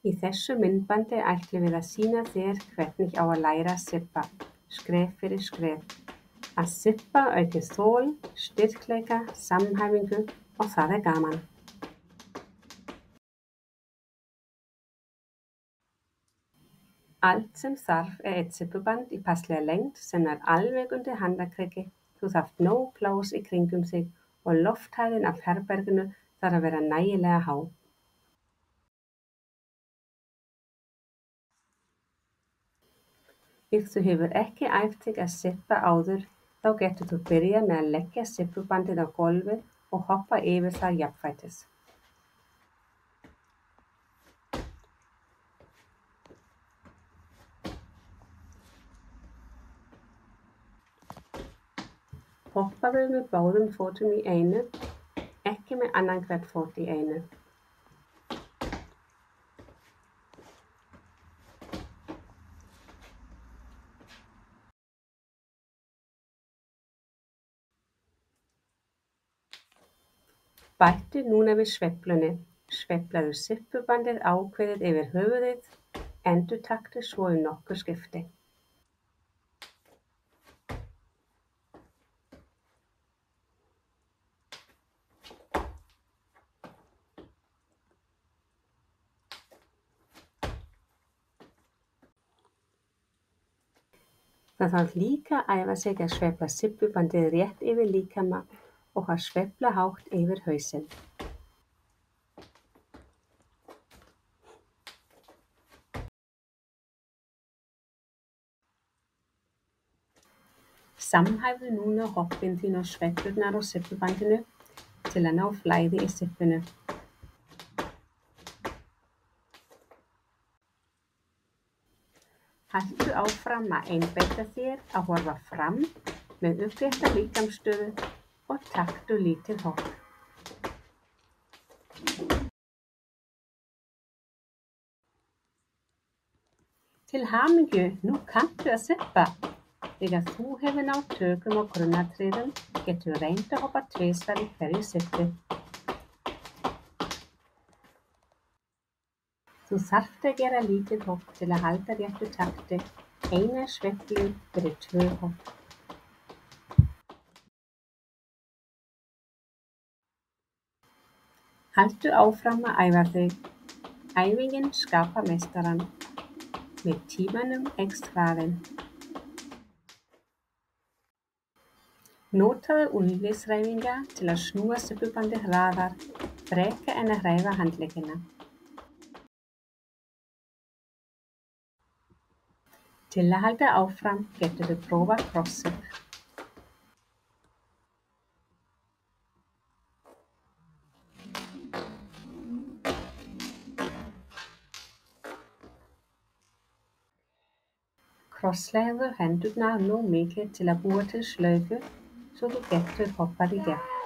Í þessu myndbandi ætlum við að sýna þér hvernig á að læra að sippa, skref fyrir skref. Að sippa aukið þol, styrkleika, samhæfingu og það er gaman. Allt sem þarf er eitt sippuband í passlega lengd sem nær alveg undir handarkriki. Þú þarft nóg pláss í kringum þig og lofthæðin af herberginu þarf að vera nægilega há. Ef þú hefur ekki æft þig að sippa áður, þá getur þú byrjað með að leggja sippubandið á gólfið og hoppa yfir það jafnfætis. Hoppaðu með báðum fótum í einu, ekki með annan hvern fót í einu. Bættu núna við sveiflunni. Sveiflaðu sippubandið ákveðið yfir höfuðið, endurtaktu svo í nokkur skipti. Það þarf líka að æfa sig að sveifla sippubandið rétt yfir líkama og að sveifla hátt yfir hausinn. Samhæfðu núna hoppin þín og sveiflurnar á sippubandinu til að ná flæði í sippinu. Haltu áfram að einbeita þér að horfa fram með upprétta líkamsstöðu og taktu lítið hopp. Til hamingju, nú kanntu að sippa! Þegar þú hefur náð tökum á grunnatriðum, getur reynt að hoppa tvisvar í hverju sippi. Þú þarft að gera lítið hopp til að halda réttu takti, eina sveiflu fyrir 2 hopp. Haltu áfram að æfa þig. Æfingin skapar meistarann. Með tímanum eykst hraðinn. Notaðu úlnliðshreyfingar til að snúa sippubandið hraðar, frekar en að hreyfa handleggina. Til að halda áfram getur þú prófað krossip. Krosslegðu hendurnar nóg mikið til að búa til slaufu svo þú getur hoppað í gegn.